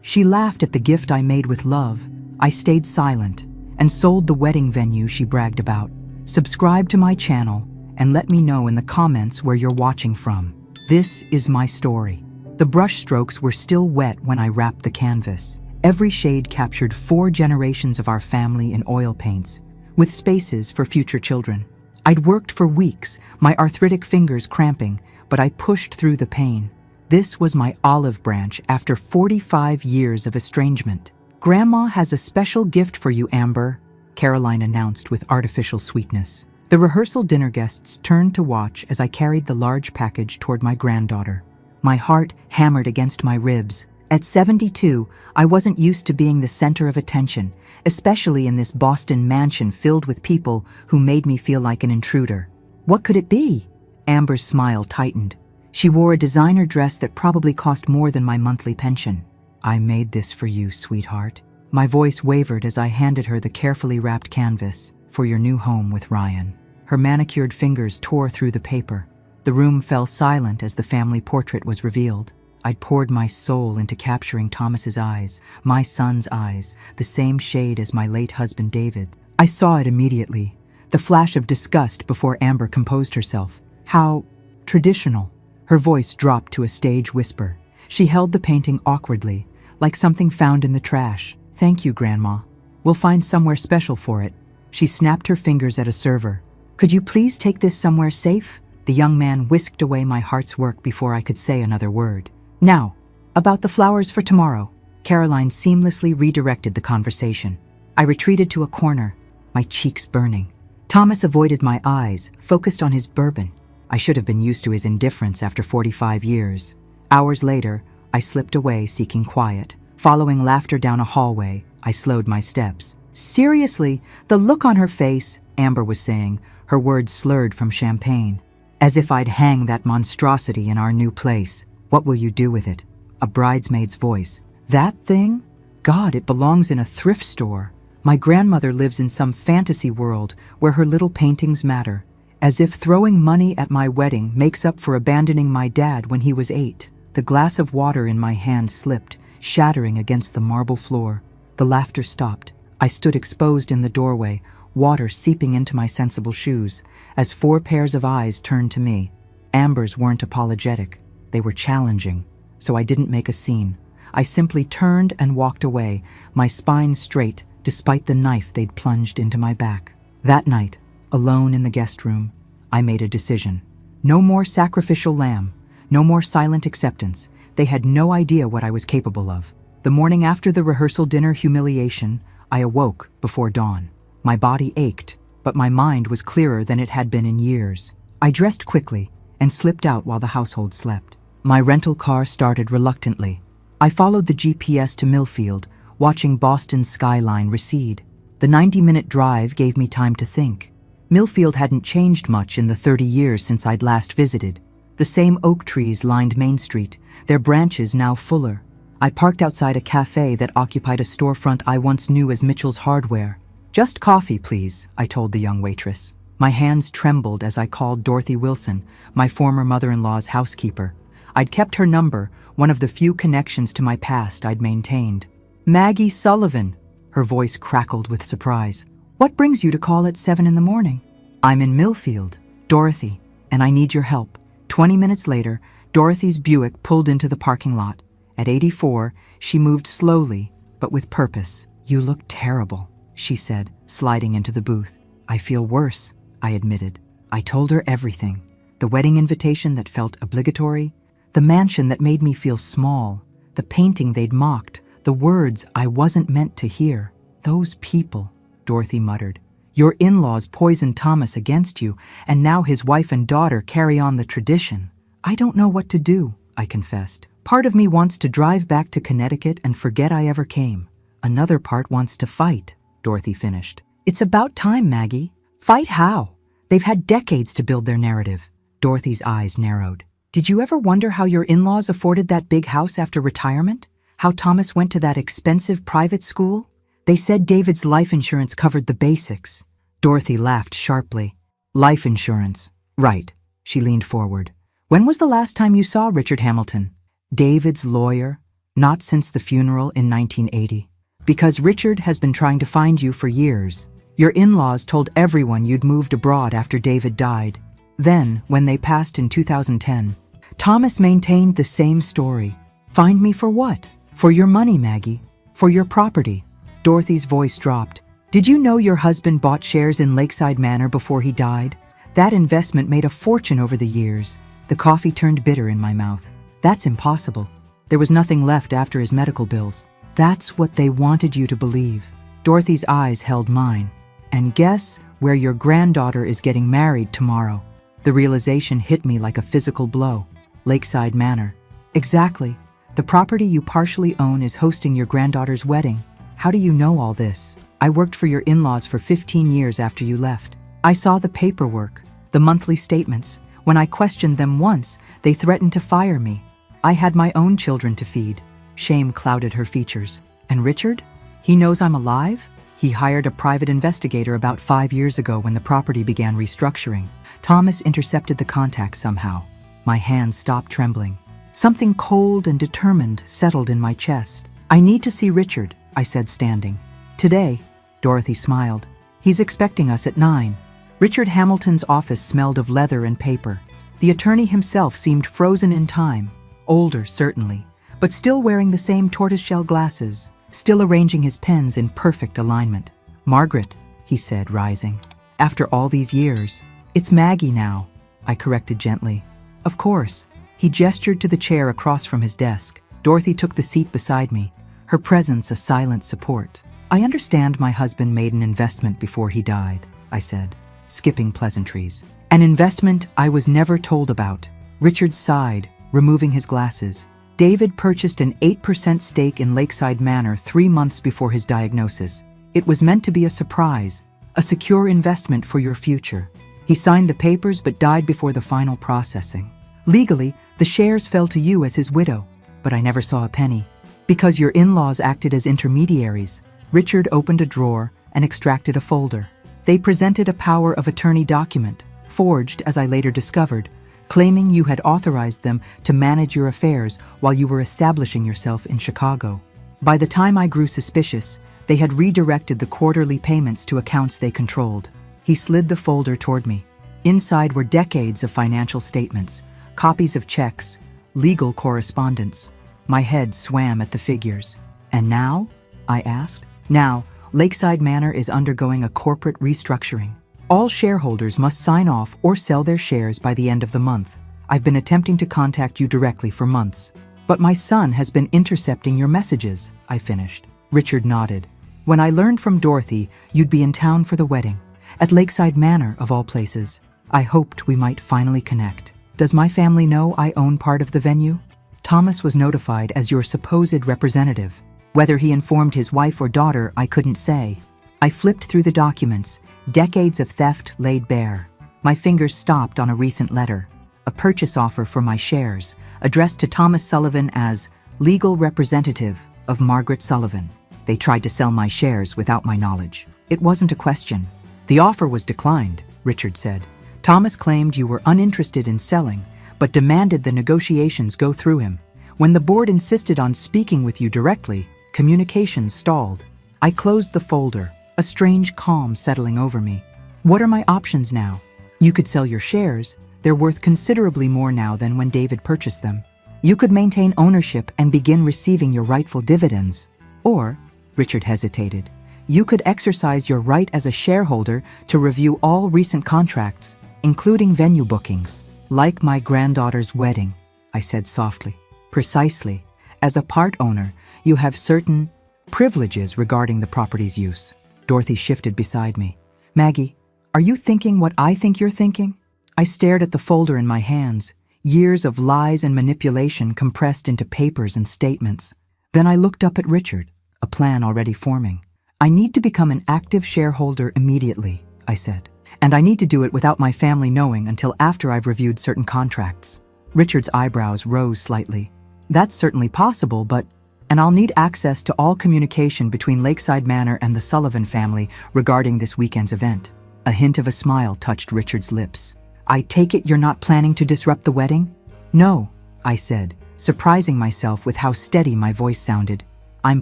She laughed at the gift I made with love. I stayed silent and sold the wedding venue she bragged about. Subscribe to my channel and let me know in the comments where you're watching from. This is my story. The brush strokes were still wet when I wrapped the canvas. Every shade captured 4 generations of our family in oil paints, with spaces for future children. I'd worked for weeks, my arthritic fingers cramping, but I pushed through the pain. This was my olive branch after 45 years of estrangement. "Grandma has a special gift for you, Amber," Caroline announced with artificial sweetness. The rehearsal dinner guests turned to watch as I carried the large package toward my granddaughter. My heart hammered against my ribs. At 72, I wasn't used to being the center of attention, especially in this Boston mansion filled with people who made me feel like an intruder. What could it be? Amber's smile tightened. She wore a designer dress that probably cost more than my monthly pension. "I made this for you, sweetheart." My voice wavered as I handed her the carefully wrapped canvas. "For your new home with Ryan." Her manicured fingers tore through the paper. The room fell silent as the family portrait was revealed. I'd poured my soul into capturing Thomas's eyes, my son's eyes, the same shade as my late husband David. I saw it immediately, the flash of disgust before Amber composed herself. How traditional. Her voice dropped to a stage whisper. She held the painting awkwardly, like something found in the trash. "Thank you, Grandma. We'll find somewhere special for it." She snapped her fingers at a server. "Could you please take this somewhere safe?" The young man whisked away my heart's work before I could say another word. "Now, about the flowers for tomorrow." Caroline seamlessly redirected the conversation. I retreated to a corner, my cheeks burning. Thomas avoided my eyes, focused on his bourbon. I should have been used to his indifference after 45 years. Hours later, I slipped away seeking quiet. Following laughter down a hallway, I slowed my steps. "Seriously, the look on her face," Amber was saying, her words slurred from champagne. "As if I'd hang that monstrosity in our new place. What will you do with it?" A bridesmaid's voice. "That thing? God, it belongs in a thrift store. My grandmother lives in some fantasy world where her little paintings matter. As if throwing money at my wedding makes up for abandoning my dad when he was 8. The glass of water in my hand slipped, shattering against the marble floor. The laughter stopped. I stood exposed in the doorway, water seeping into my sensible shoes, as 4 pairs of eyes turned to me. Amber's weren't apologetic. They were challenging, so I didn't make a scene. I simply turned and walked away, my spine straight, despite the knife they'd plunged into my back. That night, alone in the guest room, I made a decision. No more sacrificial lamb, no more silent acceptance. They had no idea what I was capable of. The morning after the rehearsal dinner humiliation, I awoke before dawn. My body ached, but my mind was clearer than it had been in years. I dressed quickly and slipped out while the household slept. My rental car started reluctantly. I followed the GPS to Millfield, watching Boston's skyline recede. The 90-minute drive gave me time to think. Millfield hadn't changed much in the 30 years since I'd last visited. The same oak trees lined Main Street, their branches now fuller. I parked outside a cafe that occupied a storefront I once knew as Mitchell's Hardware. "Just coffee, please," I told the young waitress. My hands trembled as I called Dorothy Wilson, my former mother-in-law's housekeeper. I'd kept her number, one of the few connections to my past I'd maintained. "Maggie Sullivan," her voice crackled with surprise. "What brings you to call at 7 in the morning?" "I'm in Millfield, Dorothy, and I need your help." 20 minutes later, Dorothy's Buick pulled into the parking lot. At 84, she moved slowly, but with purpose. "You look terrible," she said, sliding into the booth. "I feel worse," I admitted. I told her everything. The wedding invitation that felt obligatory, the mansion that made me feel small, the painting they'd mocked, the words I wasn't meant to hear. "Those people," Dorothy muttered. "Your in-laws poisoned Thomas against you, and now his wife and daughter carry on the tradition." "I don't know what to do," I confessed. "Part of me wants to drive back to Connecticut and forget I ever came. Another part wants to fight," Dorothy finished. "It's about time, Maggie." "Fight how? They've had decades to build their narrative." Dorothy's eyes narrowed. "Did you ever wonder how your in-laws afforded that big house after retirement? How Thomas went to that expensive private school? They said David's life insurance covered the basics." Dorothy laughed sharply. "Life insurance. Right." She leaned forward. "When was the last time you saw Richard Hamilton?" "David's lawyer. Not since the funeral in 1980. Because Richard has been trying to find you for years. Your in-laws told everyone you'd moved abroad after David died. Then, when they passed in 2010, Thomas maintained the same story. Find me for what? For your money, Maggie. For your property. Dorothy's voice dropped. Did you know your husband bought shares in Lakeside Manor before he died? That investment made a fortune over the years. The coffee turned bitter in my mouth. That's impossible. There was nothing left after his medical bills. That's what they wanted you to believe. Dorothy's eyes held mine. And guess where your granddaughter is getting married tomorrow? The realization hit me like a physical blow. Lakeside Manor. Exactly. The property you partially own is hosting your granddaughter's wedding. How do you know all this? I worked for your in-laws for 15 years after you left. I saw the paperwork, the monthly statements. When I questioned them once, they threatened to fire me. I had my own children to feed. Shame clouded her features. And Richard? He knows I'm alive? He hired a private investigator about 5 years ago when the property began restructuring. Thomas intercepted the contact somehow. My hands stopped trembling. Something cold and determined settled in my chest. I need to see Richard, I said, standing. Today, Dorothy smiled. He's expecting us at 9. Richard Hamilton's office smelled of leather and paper. The attorney himself seemed frozen in time. Older, certainly, but still wearing the same tortoiseshell glasses, still arranging his pens in perfect alignment. Margaret, he said, rising. After all these years. It's Maggie now, I corrected gently. Of course. He gestured to the chair across from his desk. Dorothy took the seat beside me, her presence a silent support. I understand my husband made an investment before he died, I said, skipping pleasantries. An investment I was never told about. Richard sighed, removing his glasses. David purchased an 8% stake in Lakeside Manor 3 months before his diagnosis. It was meant to be a surprise, a secure investment for your future. He signed the papers but died before the final processing. Legally, the shares fell to you as his widow, but I never saw a penny. Because your in-laws acted as intermediaries, Richard opened a drawer and extracted a folder. They presented a power of attorney document, forged, as I later discovered, claiming you had authorized them to manage your affairs while you were establishing yourself in Chicago. By the time I grew suspicious, they had redirected the quarterly payments to accounts they controlled. He slid the folder toward me. Inside were decades of financial statements, copies of checks, legal correspondence. My head swam at the figures. And now? I asked. Now, Lakeside Manor is undergoing a corporate restructuring. All shareholders must sign off or sell their shares by the end of the month. I've been attempting to contact you directly for months. But my son has been intercepting your messages, I finished. Richard nodded. When I learned from Dorothy you'd be in town for the wedding, at Lakeside Manor of all places, I hoped we might finally connect. Does my family know I own part of the venue? Thomas was notified as your supposed representative. Whether he informed his wife or daughter, I couldn't say. I flipped through the documents, decades of theft laid bare. My fingers stopped on a recent letter, a purchase offer for my shares, addressed to Thomas Sullivan as legal representative of Margaret Sullivan. They tried to sell my shares without my knowledge. It wasn't a question. The offer was declined, Richard said. Thomas claimed you were uninterested in selling, but demanded the negotiations go through him. When the board insisted on speaking with you directly, communications stalled. I closed the folder, a strange calm settling over me. What are my options now? You could sell your shares. They're worth considerably more now than when David purchased them. You could maintain ownership and begin receiving your rightful dividends. Or, Richard hesitated, you could exercise your right as a shareholder to review all recent contracts, including venue bookings. Like my granddaughter's wedding, I said softly. Precisely. As a part owner, you have certain privileges regarding the property's use. Dorothy shifted beside me. Maggie, are you thinking what I think you're thinking? I stared at the folder in my hands, years of lies and manipulation compressed into papers and statements. Then I looked up at Richard, a plan already forming. I need to become an active shareholder immediately, I said. And I need to do it without my family knowing until after I've reviewed certain contracts. Richard's eyebrows rose slightly. That's certainly possible, but... And I'll need access to all communication between Lakeside Manor and the Sullivan family regarding this weekend's event. A hint of a smile touched Richard's lips. I take it you're not planning to disrupt the wedding? No, I said, surprising myself with how steady my voice sounded. I'm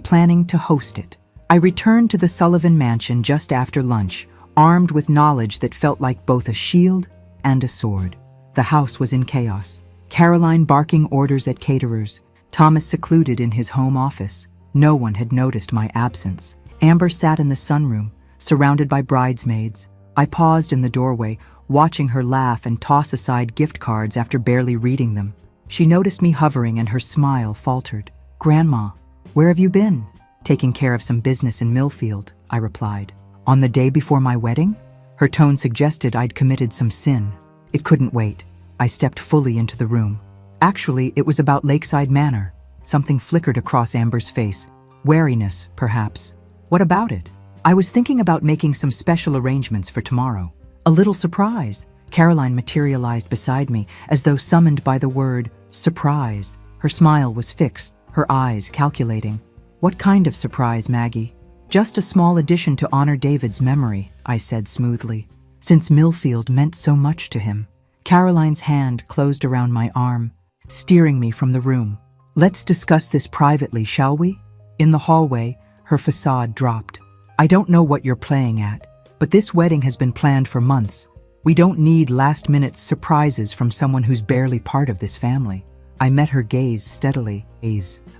planning to host it. I returned to the Sullivan mansion just after lunch, armed with knowledge that felt like both a shield and a sword. The house was in chaos. Caroline barking orders at caterers, Thomas secluded in his home office. No one had noticed my absence. Amber sat in the sunroom, surrounded by bridesmaids. I paused in the doorway, watching her laugh and toss aside gift cards after barely reading them. She noticed me hovering and her smile faltered. "Grandma, where have you been?" "Taking care of some business in Millfield," I replied. "On the day before my wedding?" Her tone suggested I'd committed some sin. It couldn't wait. I stepped fully into the room. Actually, it was about Lakeside Manor. Something flickered across Amber's face. Wariness, perhaps. "What about it?" "I was thinking about making some special arrangements for tomorrow. A little surprise." Caroline materialized beside me, as though summoned by the word surprise. Her smile was fixed, her eyes calculating. "What kind of surprise, Maggie?" "Just a small addition to honor David's memory," I said smoothly, since Millfield meant so much to him. Caroline's hand closed around my arm, steering me from the room. "Let's discuss this privately, shall we?" In the hallway, her facade dropped. "I don't know what you're playing at, but this wedding has been planned for months. We don't need last-minute surprises from someone who's barely part of this family." I met her gaze steadily.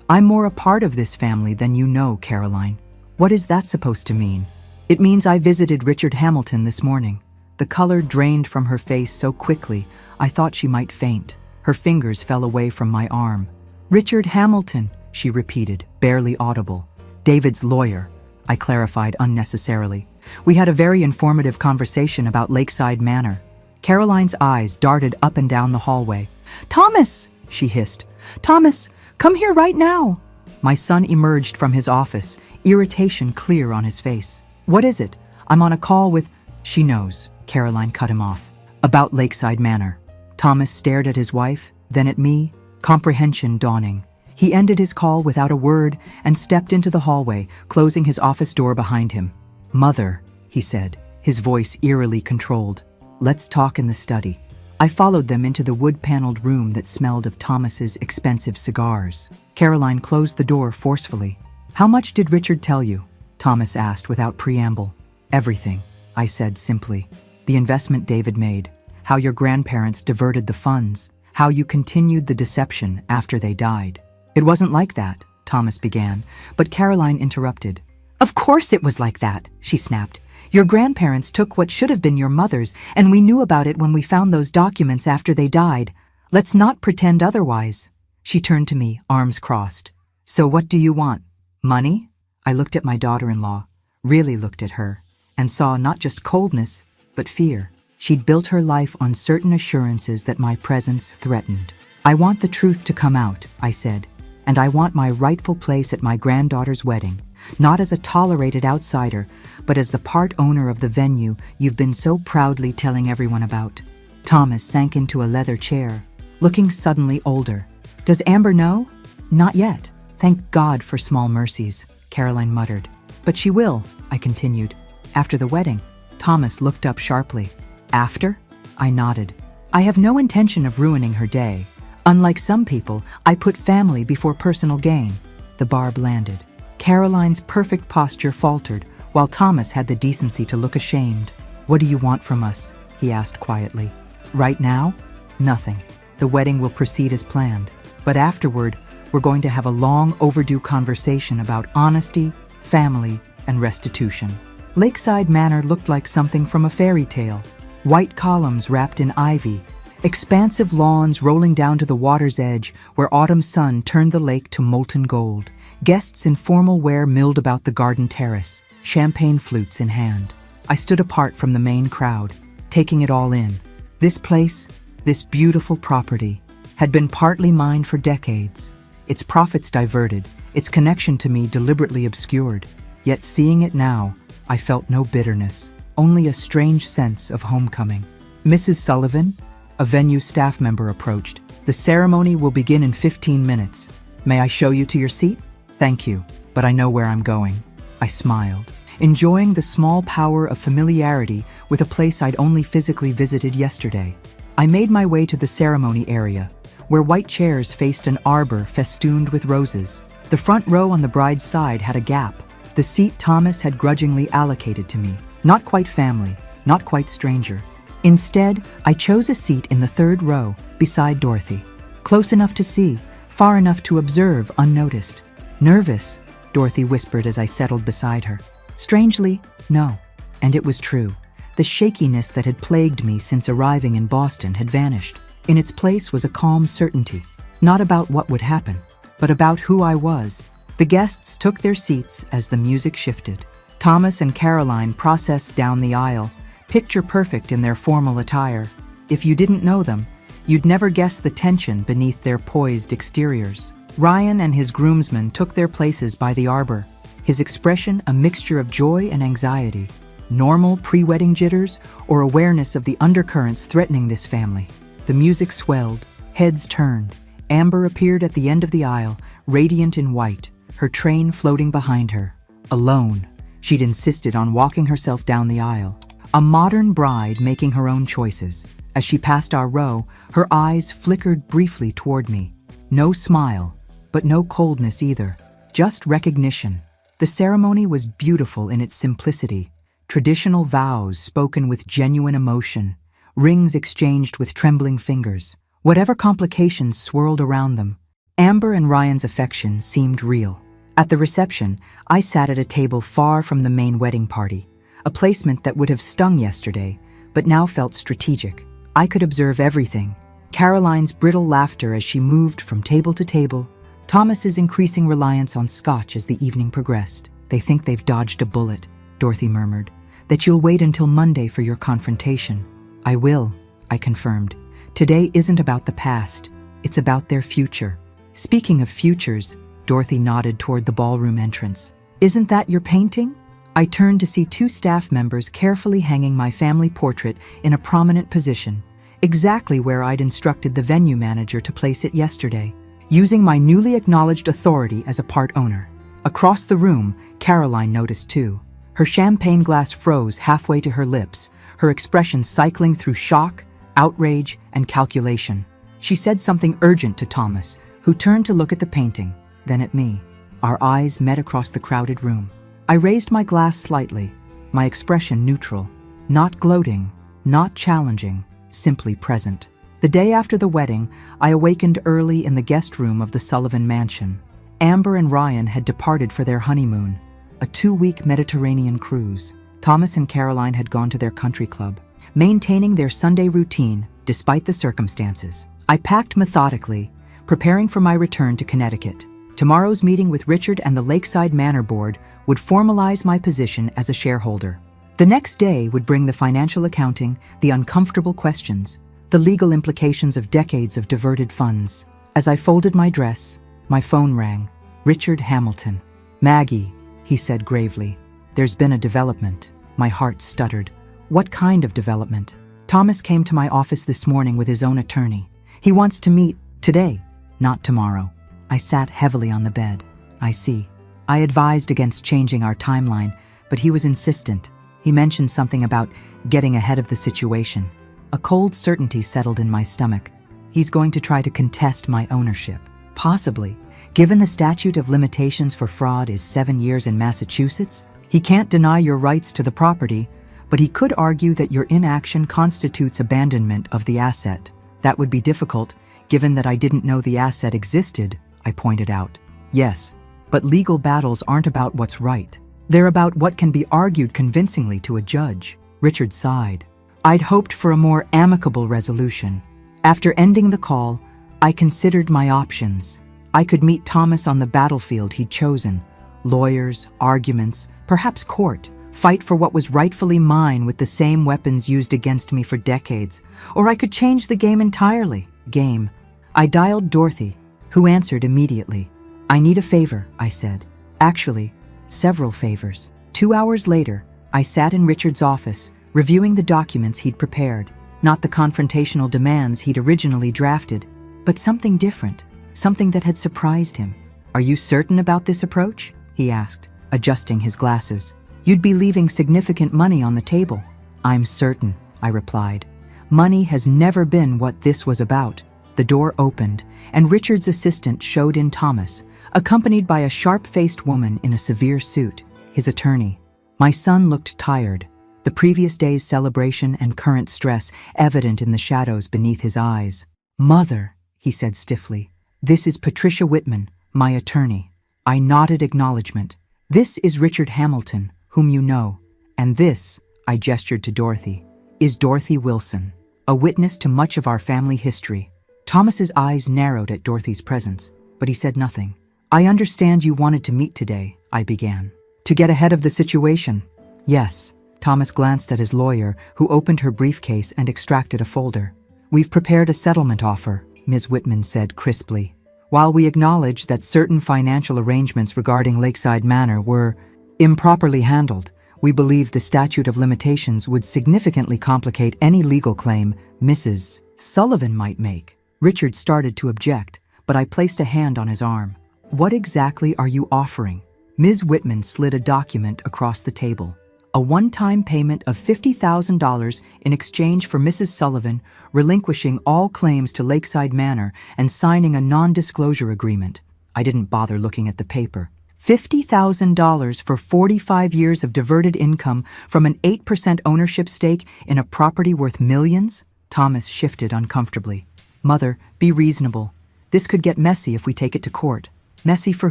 "I'm more a part of this family than you know, Caroline." "What is that supposed to mean?" "It means I visited Richard Hamilton this morning." The color drained from her face so quickly, I thought she might faint. Her fingers fell away from my arm. "Richard Hamilton," she repeated, barely audible. "David's lawyer," I clarified unnecessarily. "We had a very informative conversation about Lakeside Manor." Caroline's eyes darted up and down the hallway. "Thomas!" she hissed. "Thomas, come here right now!" My son emerged from his office, irritation clear on his face. "What is it?" "I'm on a call with—" "She knows," Caroline cut him off. "About Lakeside Manor." Thomas stared at his wife, then at me, comprehension dawning. He ended his call without a word and stepped into the hallway, closing his office door behind him. "Mother," he said, his voice eerily controlled. "Let's talk in the study." I followed them into the wood-paneled room that smelled of Thomas's expensive cigars. Caroline closed the door forcefully. "How much did Richard tell you?" Thomas asked without preamble. "Everything," I said simply. "The investment David made, how your grandparents diverted the funds, how you continued the deception after they died." "It wasn't like that," Thomas began, but Caroline interrupted. "Of course it was like that," she snapped. "Your grandparents took what should have been your mother's, and we knew about it when we found those documents after they died. Let's not pretend otherwise." She turned to me, arms crossed. "So what do you want? Money?" I looked at my daughter-in-law, really looked at her, and saw not just coldness, but fear. She'd built her life on certain assurances that my presence threatened. "I want the truth to come out," I said, "and I want my rightful place at my granddaughter's wedding, not as a tolerated outsider, but as the part owner of the venue you've been so proudly telling everyone about." Thomas sank into a leather chair, looking suddenly older. "Does Amber know?" "Not yet. Thank God for small mercies," Caroline muttered. "But she will," I continued. "After the wedding." Thomas looked up sharply. "After?" I nodded. "I have no intention of ruining her day. Unlike some people, I put family before personal gain." The barb landed. Caroline's perfect posture faltered, while Thomas had the decency to look ashamed. "What do you want from us?" he asked quietly. "Right now? Nothing. The wedding will proceed as planned. But afterward, we're going to have a long overdue conversation about honesty, family, and restitution." Lakeside Manor looked like something from a fairy tale. White columns wrapped in ivy, expansive lawns rolling down to the water's edge where autumn's sun turned the lake to molten gold. Guests in formal wear milled about the garden terrace, champagne flutes in hand. I stood apart from the main crowd, taking it all in. This place, this beautiful property, had been partly mine for decades. Its profits diverted, its connection to me deliberately obscured. Yet seeing it now, I felt no bitterness, only a strange sense of homecoming. "Mrs. Sullivan?" A venue staff member approached. "The ceremony will begin in 15 minutes. May I show you to your seat?" "Thank you, but I know where I'm going." I smiled, enjoying the small power of familiarity with a place I'd only physically visited yesterday. I made my way to the ceremony area, where white chairs faced an arbor festooned with roses. The front row on the bride's side had a gap, the seat Thomas had grudgingly allocated to me. Not quite family, not quite stranger. Instead, I chose a seat in the third row, beside Dorothy. Close enough to see, far enough to observe unnoticed. Nervous, Dorothy whispered as I settled beside her. Strangely, no. And it was true. The shakiness that had plagued me since arriving in Boston had vanished. In its place was a calm certainty, not about what would happen, but about who I was. The guests took their seats as the music shifted. Thomas and Caroline processed down the aisle, picture perfect in their formal attire. If you didn't know them, you'd never guess the tension beneath their poised exteriors. Ryan and his groomsmen took their places by the arbor, his expression a mixture of joy and anxiety. Normal pre-wedding jitters or awareness of the undercurrents threatening this family. The music swelled, heads turned. Amber appeared at the end of the aisle, radiant in white, her train floating behind her. Alone, she'd insisted on walking herself down the aisle. A modern bride making her own choices. As she passed our row, her eyes flickered briefly toward me. No smile, but no coldness either. Just recognition. The ceremony was beautiful in its simplicity. Traditional vows spoken with genuine emotion, rings exchanged with trembling fingers. Whatever complications swirled around them, Amber and Ryan's affection seemed real. At the reception, I sat at a table far from the main wedding party, a placement that would have stung yesterday, but now felt strategic. I could observe everything. Caroline's brittle laughter as she moved from table to table, Thomas's increasing reliance on scotch as the evening progressed. They think they've dodged a bullet, Dorothy murmured, that you'll wait until Monday for your confrontation. I will, I confirmed. Today isn't about the past, it's about their future. Speaking of futures, Dorothy nodded toward the ballroom entrance. Isn't that your painting? I turned to see two staff members carefully hanging my family portrait in a prominent position, exactly where I'd instructed the venue manager to place it yesterday, using my newly acknowledged authority as a part owner. Across the room, Caroline noticed too. Her champagne glass froze halfway to her lips, her expression cycling through shock, outrage, and calculation. She said something urgent to Thomas, who turned to look at the painting, then at me. Our eyes met across the crowded room. I raised my glass slightly, my expression neutral, not gloating, not challenging, simply present. The day after the wedding, I awakened early in the guest room of the Sullivan Mansion. Amber and Ryan had departed for their honeymoon, a 2-week Mediterranean cruise. Thomas and Caroline had gone to their country club, maintaining their Sunday routine despite the circumstances. I packed methodically, preparing for my return to Connecticut. Tomorrow's meeting with Richard and the Lakeside Manor Board would formalize my position as a shareholder. The next day would bring the financial accounting, the uncomfortable questions, the legal implications of decades of diverted funds. As I folded my dress, my phone rang. Richard Hamilton. Maggie, he said gravely. There's been a development. My heart stuttered. What kind of development? Thomas came to my office this morning with his own attorney. He wants to meet today, not tomorrow. I sat heavily on the bed. I see. I advised against changing our timeline, but he was insistent. He mentioned something about getting ahead of the situation. A cold certainty settled in my stomach. He's going to try to contest my ownership. Possibly. Given the statute of limitations for fraud is 7 years in Massachusetts, he can't deny your rights to the property, but he could argue that your inaction constitutes abandonment of the asset. That would be difficult, given that I didn't know the asset existed, I pointed out. Yes, but legal battles aren't about what's right. They're about what can be argued convincingly to a judge. Richard sighed. I'd hoped for a more amicable resolution. After ending the call, I considered my options. I could meet Thomas on the battlefield he'd chosen. Lawyers, arguments, perhaps court. Fight for what was rightfully mine with the same weapons used against me for decades. Or I could change the game entirely. Game. I dialed Dorothy, who answered immediately. I need a favor, I said. Actually, several favors. 2 hours later, I sat in Richard's office, reviewing the documents he'd prepared. Not the confrontational demands he'd originally drafted, but something different, something that had surprised him. Are you certain about this approach? He asked, adjusting his glasses. You'd be leaving significant money on the table. I'm certain, I replied. Money has never been what this was about. The door opened, and Richard's assistant showed in Thomas, accompanied by a sharp-faced woman in a severe suit, his attorney. My son looked tired, the previous day's celebration and current stress evident in the shadows beneath his eyes. "Mother," he said stiffly, "this is Patricia Whitman, my attorney." I nodded acknowledgement. "This is Richard Hamilton, whom you know, and this," I gestured to Dorothy, "is Dorothy Wilson, a witness to much of our family history." Thomas's eyes narrowed at Dorothy's presence, but he said nothing. "I understand you wanted to meet today," I began. "To get ahead of the situation?" "Yes." Thomas glanced at his lawyer, who opened her briefcase and extracted a folder. "We've prepared a settlement offer," Ms. Whitman said crisply. "While we acknowledge that certain financial arrangements regarding Lakeside Manor were improperly handled, we believe the statute of limitations would significantly complicate any legal claim Mrs. Sullivan might make." Richard started to object, but I placed a hand on his arm. "What exactly are you offering?" Ms. Whitman slid a document across the table. "A one-time payment of $50,000 in exchange for Mrs. Sullivan relinquishing all claims to Lakeside Manor and signing a non-disclosure agreement." I didn't bother looking at the paper. $50,000 for 45 years of diverted income from an 8% ownership stake in a property worth millions? Thomas shifted uncomfortably. "Mother, be reasonable. This could get messy if we take it to court." "Messy for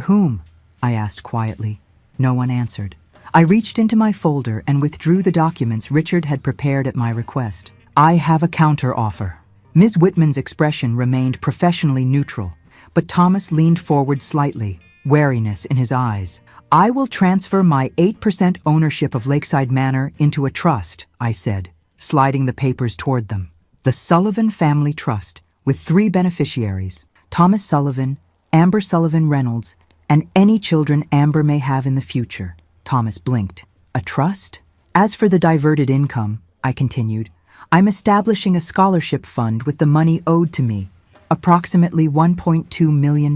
whom?" I asked quietly. No one answered. I reached into my folder and withdrew the documents Richard had prepared at my request. "I have a counter-offer." Ms. Whitman's expression remained professionally neutral, but Thomas leaned forward slightly, wariness in his eyes. "I will transfer my 8% ownership of Lakeside Manor into a trust," I said, sliding the papers toward them. "The Sullivan Family Trust, with 3 beneficiaries, Thomas Sullivan, Amber Sullivan Reynolds, and any children Amber may have in the future." Thomas blinked. "A trust?" "As for the diverted income," I continued, "I'm establishing a scholarship fund with the money owed to me, approximately $1.2 million,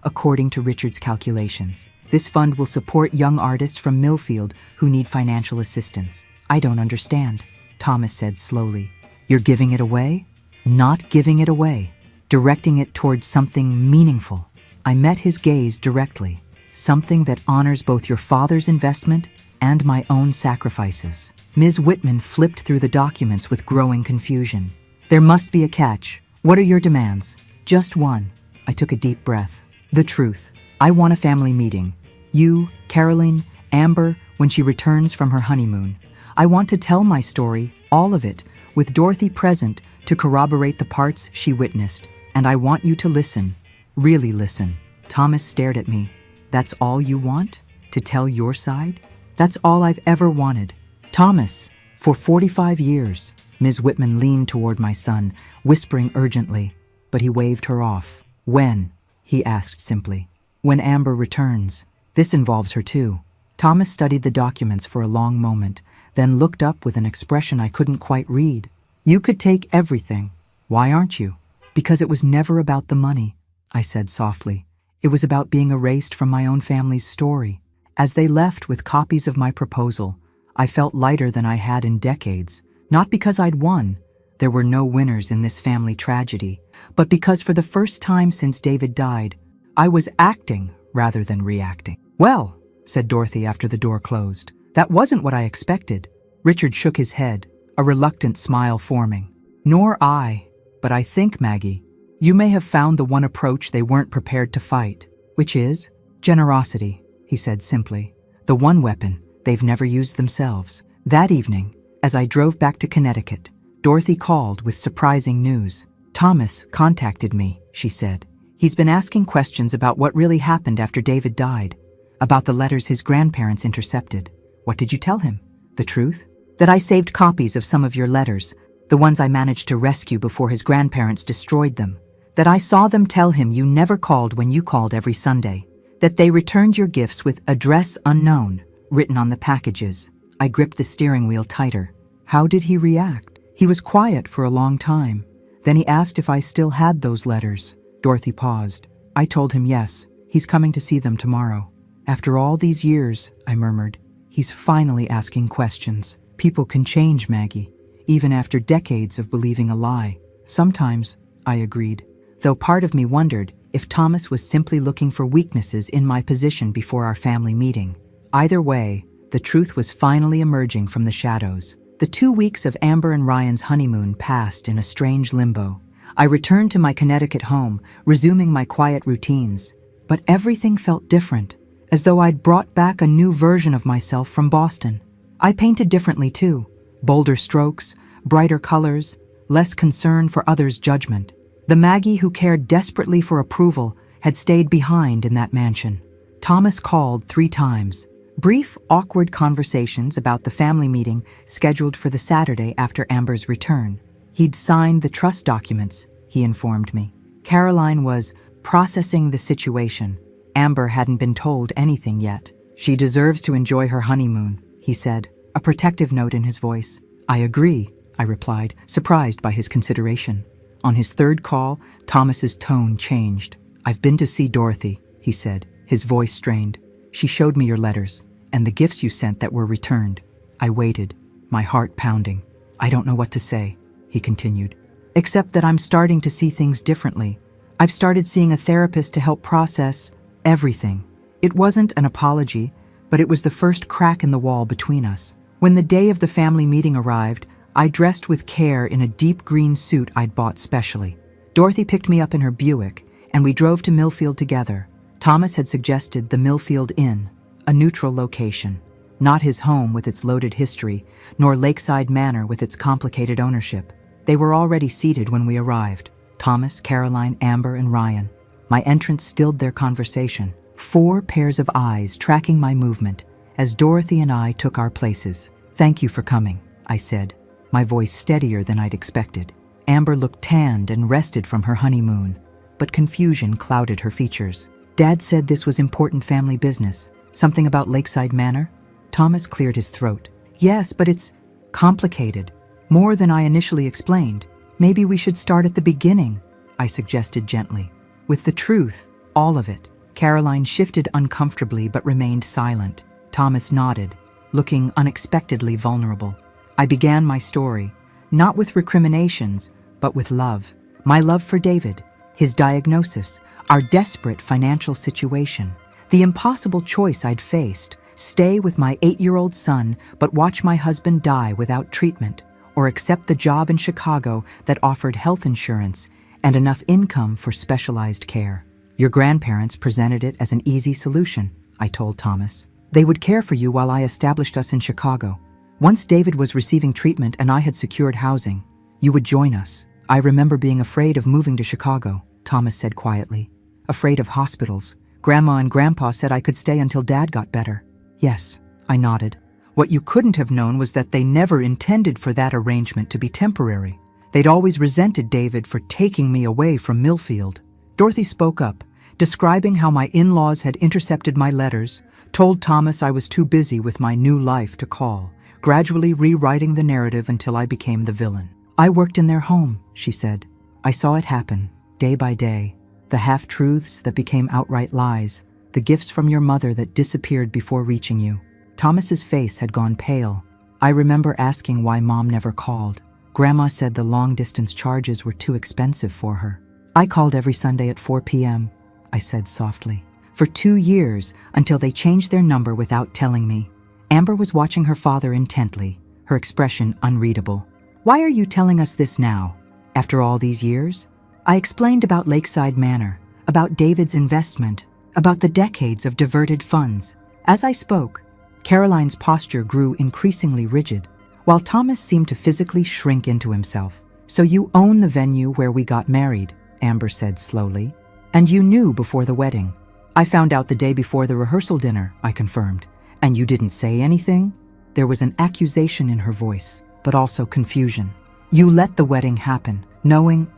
according to Richard's calculations. This fund will support young artists from Millfield who need financial assistance." "I don't understand," Thomas said slowly. "You're giving it away?" "Not giving it away. Directing it towards something meaningful." I met his gaze directly. "Something that honors both your father's investment and my own sacrifices." Ms. Whitman flipped through the documents with growing confusion. "There must be a catch. What are your demands?" "Just one." I took a deep breath. "The truth. I want a family meeting. You, Caroline, Amber, when she returns from her honeymoon. I want to tell my story, all of it, with Dorothy present to corroborate the parts she witnessed. And I want you to listen. Really listen." Thomas stared at me. "That's all you want? To tell your side?" "That's all I've ever wanted." "Thomas, for 45 years." Ms. Whitman leaned toward my son, whispering urgently, but he waved her off. "When?" he asked simply. "When Amber returns. This involves her too." Thomas studied the documents for a long moment, then looked up with an expression I couldn't quite read. "You could take everything. Why aren't you?" "Because it was never about the money," I said softly. "It was about being erased from my own family's story." As they left with copies of my proposal, I felt lighter than I had in decades, not because I'd won. There were no winners in this family tragedy, but because for the first time since David died, I was acting rather than reacting. "Well," said Dorothy after the door closed, "that wasn't what I expected." Richard shook his head, a reluctant smile forming. "Nor I, but I think, Maggie, you may have found the one approach they weren't prepared to fight." "Which is?" "Generosity," he said simply. "The one weapon they've never used themselves." That evening, as I drove back to Connecticut, Dorothy called with surprising news. "Thomas contacted me," she said. "He's been asking questions about what really happened after David died, about the letters his grandparents intercepted." "What did you tell him?" "The truth. That I saved copies of some of your letters, the ones I managed to rescue before his grandparents destroyed them. That I saw them tell him you never called when you called every Sunday. That they returned your gifts with 'address unknown' written on the packages." I gripped the steering wheel tighter. How did he react? He was quiet for a long time. Then he asked if I still had those letters. Dorothy paused. I told him yes. He's coming to see them tomorrow. "After all these years," I murmured, "he's finally asking questions." People can change, Maggie, even after decades of believing a lie. Sometimes I agreed, though part of me wondered if Thomas was simply looking for weaknesses in my position before our family meeting. Either way, the truth was finally emerging from the shadows. The 2 weeks of Amber and Ryan's honeymoon passed in a strange limbo. I returned to my Connecticut home, resuming my quiet routines. But everything felt different, as though I'd brought back a new version of myself from Boston. I painted differently too. Bolder strokes, brighter colors, less concern for others' judgment. The Maggie who cared desperately for approval had stayed behind in that mansion. Thomas called 3 times. Brief, awkward conversations about the family meeting scheduled for the Saturday after Amber's return. He'd signed the trust documents, he informed me. Caroline was processing the situation. Amber hadn't been told anything yet. She deserves to enjoy her honeymoon, he said, a protective note in his voice. I agree, I replied, surprised by his consideration. On his 3rd call, Thomas's tone changed. I've been to see Dorothy, he said, his voice strained. She showed me your letters, and the gifts you sent that were returned. I waited, my heart pounding. I don't know what to say, he continued, except that I'm starting to see things differently. I've started seeing a therapist to help process everything. It wasn't an apology, but it was the first crack in the wall between us. When the day of the family meeting arrived, I dressed with care in a deep green suit I'd bought specially. Dorothy picked me up in her Buick, and we drove to Millfield together. Thomas had suggested the Millfield Inn, a neutral location. Not his home with its loaded history, nor Lakeside Manor with its complicated ownership. They were already seated when we arrived. Thomas, Caroline, Amber, and Ryan. My entrance stilled their conversation. 4 pairs of eyes tracking my movement as Dorothy and I took our places. Thank you for coming, I said, my voice steadier than I'd expected. Amber looked tanned and rested from her honeymoon, but confusion clouded her features. Dad said this was important family business. Something about Lakeside Manor? Thomas cleared his throat. Yes, but it's complicated. More than I initially explained. Maybe we should start at the beginning, I suggested gently. With the truth, all of it. Caroline shifted uncomfortably but remained silent. Thomas nodded, looking unexpectedly vulnerable. I began my story, not with recriminations, but with love. My love for David, his diagnosis, our desperate financial situation, the impossible choice I'd faced, stay with my 8-year-old son but watch my husband die without treatment, or accept the job in Chicago that offered health insurance and enough income for specialized care. Your grandparents presented it as an easy solution, I told Thomas. They would care for you while I established us in Chicago. Once David was receiving treatment and I had secured housing, you would join us. I remember being afraid of moving to Chicago, Thomas said quietly. Afraid of hospitals. Grandma and Grandpa said I could stay until Dad got better. Yes, I nodded. What you couldn't have known was that they never intended for that arrangement to be temporary. They'd always resented David for taking me away from Millfield. Dorothy spoke up, describing how my in-laws had intercepted my letters, told Thomas I was too busy with my new life to call, gradually rewriting the narrative until I became the villain. I worked in their home, she said. I saw it happen, day by day. The half-truths that became outright lies, the gifts from your mother that disappeared before reaching you. Thomas's face had gone pale. I remember asking why Mom never called. Grandma said the long-distance charges were too expensive for her. I called every Sunday at 4 p.m., I said softly. For 2 years, until they changed their number without telling me. Amber was watching her father intently, her expression unreadable. Why are you telling us this now, after all these years? I explained about Lakeside Manor, about David's investment, about the decades of diverted funds. As I spoke, Caroline's posture grew increasingly rigid, while Thomas seemed to physically shrink into himself. So you own the venue where we got married, Amber said slowly. And you knew before the wedding. I found out the day before the rehearsal dinner, I confirmed. And you didn't say anything? There was an accusation in her voice, but also confusion. You let the wedding happen, knowing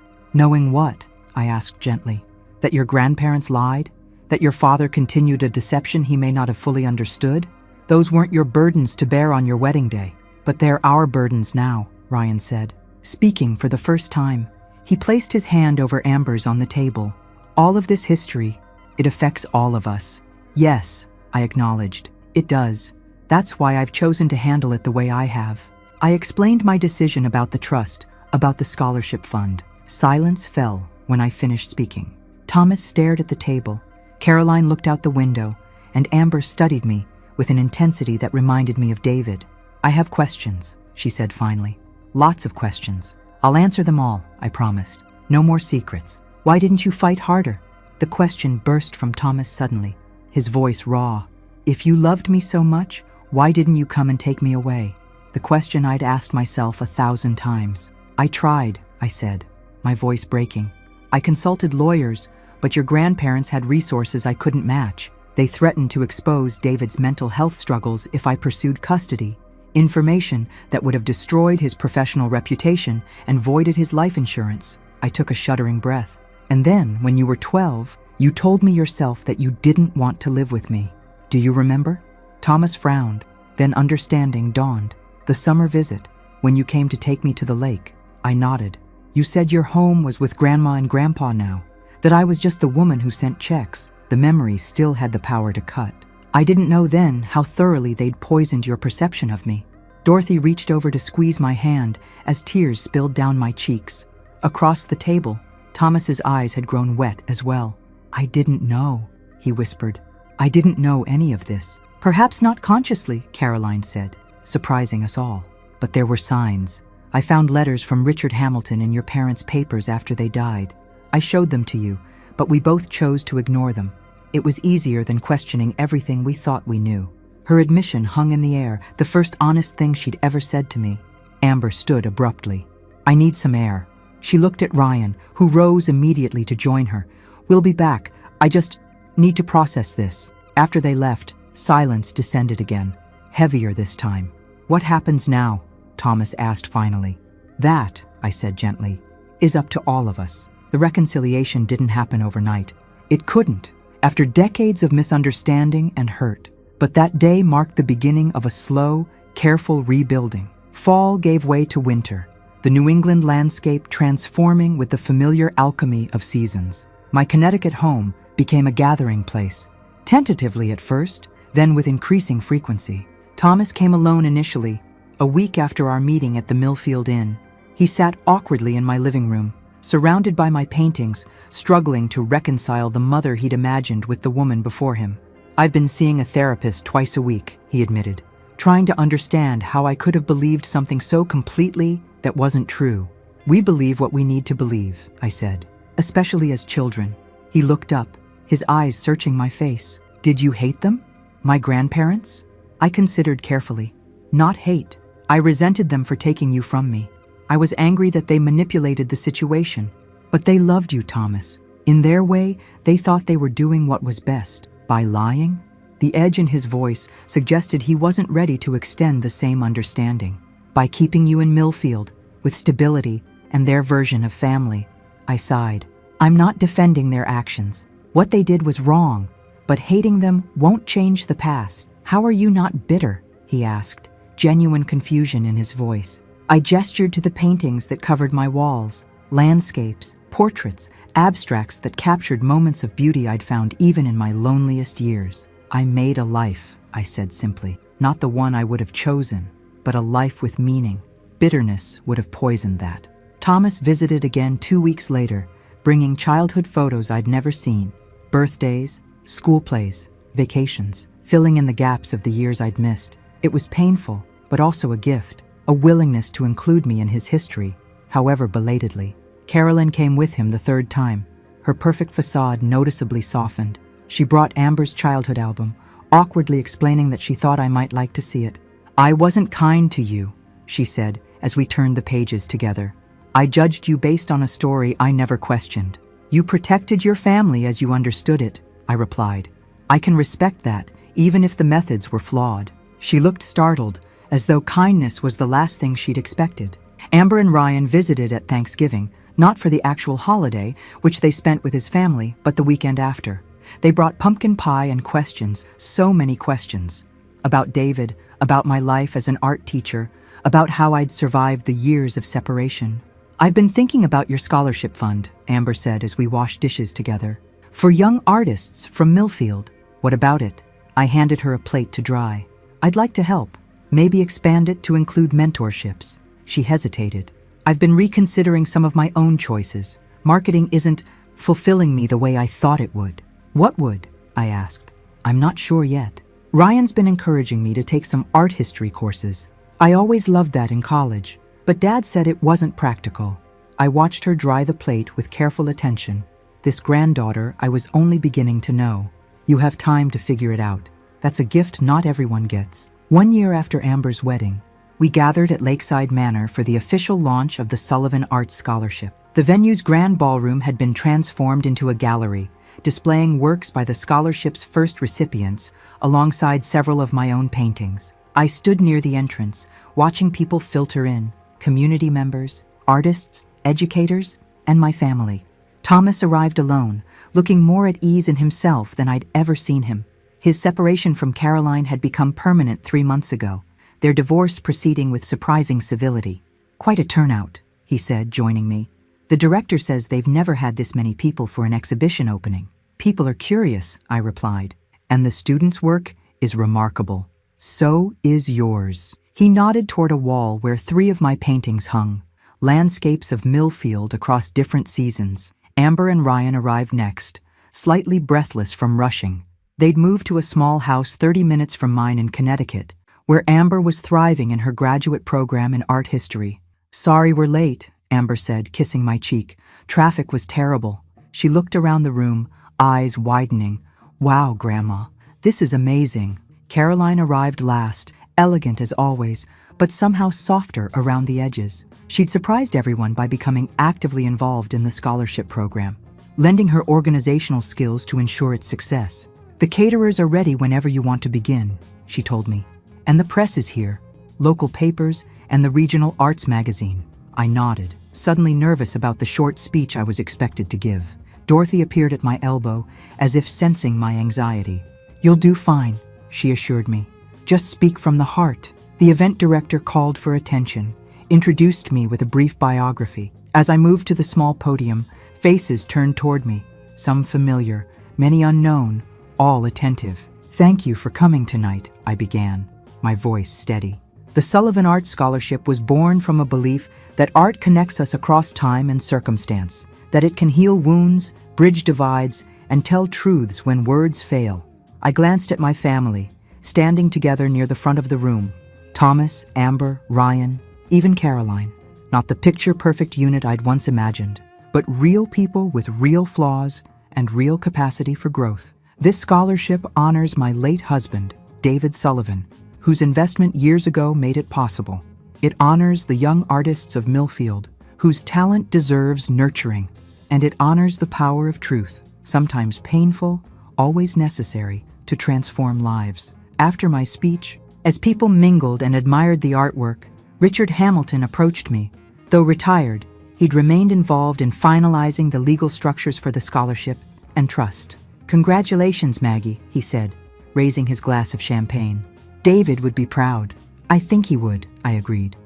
what? I asked gently. That your grandparents lied? That your father continued a deception he may not have fully understood? Those weren't your burdens to bear on your wedding day. But they're our burdens now, Ryan said. Speaking for the first time, he placed his hand over Amber's on the table. All of this history, it affects all of us. Yes, I acknowledged. It does. That's why I've chosen to handle it the way I have. I explained my decision about the trust, about the scholarship fund. Silence fell when I finished speaking. Thomas stared at the table, Caroline looked out the window, and Amber studied me with an intensity that reminded me of David. "I have questions," she said finally. "Lots of questions. I'll answer them all," I promised. "No more secrets. Why didn't you fight harder?" The question burst from Thomas suddenly, his voice raw. "If you loved me so much, why didn't you come and take me away?" The question I'd asked myself 1,000 times. "I tried," I said, my voice breaking. "I consulted lawyers, but your grandparents had resources I couldn't match. They threatened to expose David's mental health struggles if I pursued custody, information that would have destroyed his professional reputation and voided his life insurance." I took a shuddering breath. "And then, when you were 12, you told me yourself that you didn't want to live with me. Do you remember?" Thomas frowned, then understanding dawned. "The summer visit, when you came to take me to the lake." I nodded. "You said your home was with Grandma and Grandpa now, that I was just the woman who sent checks." The memory still had the power to cut. "I didn't know then how thoroughly they'd poisoned your perception of me." Dorothy reached over to squeeze my hand as tears spilled down my cheeks. Across the table, Thomas's eyes had grown wet as well. "I didn't know," he whispered. "I didn't know any of this." "Perhaps not consciously," Caroline said, surprising us all. "But there were signs. I found letters from Richard Hamilton in your parents' papers after they died. I showed them to you, but we both chose to ignore them. It was easier than questioning everything we thought we knew." Her admission hung in the air, the first honest thing she'd ever said to me. Amber stood abruptly. "I need some air." She looked at Ryan, who rose immediately to join her. "We'll be back. I just need to process this." After they left, silence descended again, heavier this time. "What happens now?" Thomas asked finally. "That," I said gently, "is up to all of us." The reconciliation didn't happen overnight. It couldn't, after decades of misunderstanding and hurt. But that day marked the beginning of a slow, careful rebuilding. Fall gave way to winter, the New England landscape transforming with the familiar alchemy of seasons. My Connecticut home became a gathering place, tentatively at first, then with increasing frequency. Thomas came alone initially, a week after our meeting at the Millfield Inn. He sat awkwardly in my living room, surrounded by my paintings, struggling to reconcile the mother he'd imagined with the woman before him. "I've been seeing a therapist twice a week," he admitted, trying to understand how I could have believed something so completely that wasn't true. "We believe what we need to believe," I said, "especially as children." He looked up, his eyes searching my face. "Did you hate them? My grandparents?" I considered carefully. "Not hate. I resented them for taking you from me. I was angry that they manipulated the situation. But they loved you, Thomas. In their way, they thought they were doing what was best. By lying?" The edge in his voice suggested he wasn't ready to extend the same understanding. "By keeping you in Millfield, with stability and their version of family." I sighed. "I'm not defending their actions. What they did was wrong, but hating them won't change the past." "How are you not bitter?" he asked, genuine confusion in his voice. I gestured to the paintings that covered my walls, landscapes, portraits, abstracts that captured moments of beauty I'd found even in my loneliest years. "I made a life," I said simply. "Not the one I would have chosen, but a life with meaning. Bitterness would have poisoned that." Thomas visited again 2 weeks later, bringing childhood photos I'd never seen, birthdays, school plays, vacations, filling in the gaps of the years I'd missed. It was painful, but also a gift, a willingness to include me in his history, however belatedly. Carolyn came with him the third time, her perfect facade noticeably softened. She brought Amber's childhood album, awkwardly explaining that she thought I might like to see it. "I wasn't kind to you," she said as we turned the pages together. "I judged you based on a story I never questioned." "You protected your family as you understood it," I replied. "I can respect that, even if the methods were flawed." She looked startled, as though kindness was the last thing she'd expected. Amber and Ryan visited at Thanksgiving, not for the actual holiday, which they spent with his family, but the weekend after. They brought pumpkin pie and questions, so many questions. About David, about my life as an art teacher, about how I'd survived the years of separation. "I've been thinking about your scholarship fund," Amber said as we washed dishes together. "For young artists from Millfield." "What about it?" I handed her a plate to dry. "I'd like to help. Maybe expand it to include mentorships." She hesitated. I've been reconsidering some of my own choices. Marketing isn't fulfilling me the way I thought it would. What would? I asked. I'm not sure yet. Ryan's been encouraging me to take some art history courses. I always loved that in college, but Dad said it wasn't practical. I watched her dry the plate with careful attention. This granddaughter I was only beginning to know. You have time to figure it out. That's a gift not everyone gets. 1 year after Amber's wedding, we gathered at Lakeside Manor for the official launch of the Sullivan Arts Scholarship. The venue's grand ballroom had been transformed into a gallery, displaying works by the scholarship's first recipients, alongside several of my own paintings. I stood near the entrance, watching people filter in, community members, artists, educators, and my family. Thomas arrived alone, looking more at ease in himself than I'd ever seen him. His separation from Caroline had become permanent 3 months ago, their divorce proceeding with surprising civility. Quite a turnout, he said, joining me. The director says they've never had this many people for an exhibition opening. People are curious, I replied, and the students' work is remarkable. So is yours. He nodded toward a wall where 3 of my paintings hung, landscapes of Millfield across different seasons. Amber and Ryan arrived next, slightly breathless from rushing. They'd moved to a small house 30 minutes from mine in Connecticut, where Amber was thriving in her graduate program in art history. Sorry we're late, Amber said, kissing my cheek. Traffic was terrible. She looked around the room, eyes widening. Wow, Grandma, this is amazing. Caroline arrived last, elegant as always, but somehow softer around the edges. She'd surprised everyone by becoming actively involved in the scholarship program, lending her organizational skills to ensure its success. The caterers are ready whenever you want to begin, she told me. And the press is here, local papers and the regional arts magazine. I nodded, suddenly nervous about the short speech I was expected to give. Dorothy appeared at my elbow, as if sensing my anxiety. You'll do fine, she assured me. Just speak from the heart. The event director called for attention, introduced me with a brief biography. As I moved to the small podium, faces turned toward me, some familiar, many unknown, all attentive. Thank you for coming tonight, I began, my voice steady. The Sullivan Arts Scholarship was born from a belief that art connects us across time and circumstance, that it can heal wounds, bridge divides, and tell truths when words fail. I glanced at my family, standing together near the front of the room. Thomas, Amber, Ryan, even Caroline. Not the picture-perfect unit I'd once imagined, but real people with real flaws and real capacity for growth. This scholarship honors my late husband, David Sullivan, whose investment years ago made it possible. It honors the young artists of Millfield, whose talent deserves nurturing. And it honors the power of truth, sometimes painful, always necessary, to transform lives. After my speech, as people mingled and admired the artwork, Richard Hamilton approached me. Though retired, he'd remained involved in finalizing the legal structures for the scholarship and trust. Congratulations, Maggie, he said, raising his glass of champagne. David would be proud. I think he would, I agreed.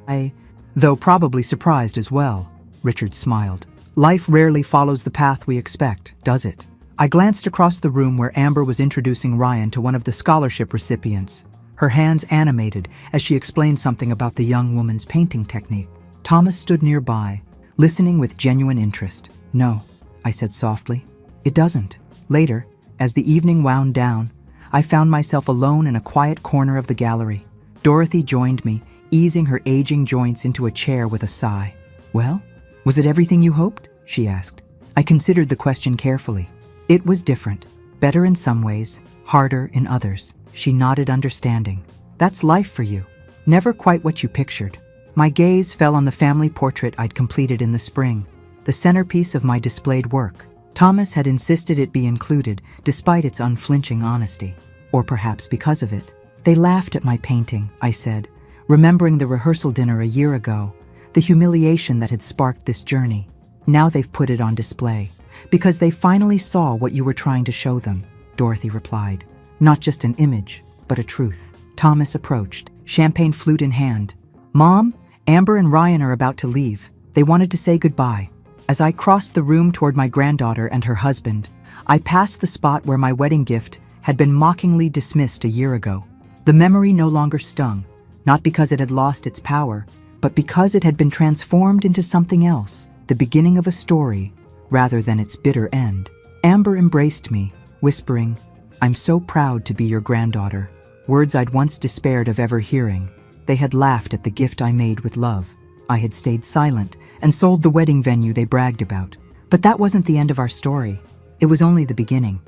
Though probably surprised as well, Richard smiled. Life rarely follows the path we expect, does it? I glanced across the room where Amber was introducing Ryan to one of the scholarship recipients. Her hands animated as she explained something about the young woman's painting technique. Thomas stood nearby, listening with genuine interest. No, I said softly. It doesn't. Later, as the evening wound down, I found myself alone in a quiet corner of the gallery. Dorothy joined me, easing her aging joints into a chair with a sigh. Well, was it everything you hoped? She asked. I considered the question carefully. It was different. Better in some ways, harder in others. She nodded understanding. That's life for you. Never quite what you pictured. My gaze fell on the family portrait I'd completed in the spring, the centerpiece of my displayed work. Thomas had insisted it be included, despite its unflinching honesty. Or perhaps because of it. They laughed at my painting, I said, remembering the rehearsal dinner a year ago, the humiliation that had sparked this journey. Now they've put it on display, because they finally saw what you were trying to show them, Dorothy replied. Not just an image, but a truth. Thomas approached, champagne flute in hand. Mom, Amber and Ryan are about to leave. They wanted to say goodbye. As I crossed the room toward my granddaughter and her husband, I passed the spot where my wedding gift had been mockingly dismissed a year ago. The memory no longer stung, not because it had lost its power, but because it had been transformed into something else, the beginning of a story, rather than its bitter end. Amber embraced me, whispering, "I'm so proud to be your granddaughter." Words I'd once despaired of ever hearing. They had laughed at the gift I made with love. I had stayed silent and sold the wedding venue they bragged about. But that wasn't the end of our story. It was only the beginning.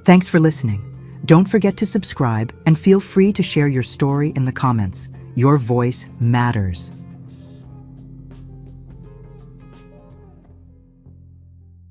Thanks for listening. Don't forget to subscribe and feel free to share your story in the comments. Your voice matters.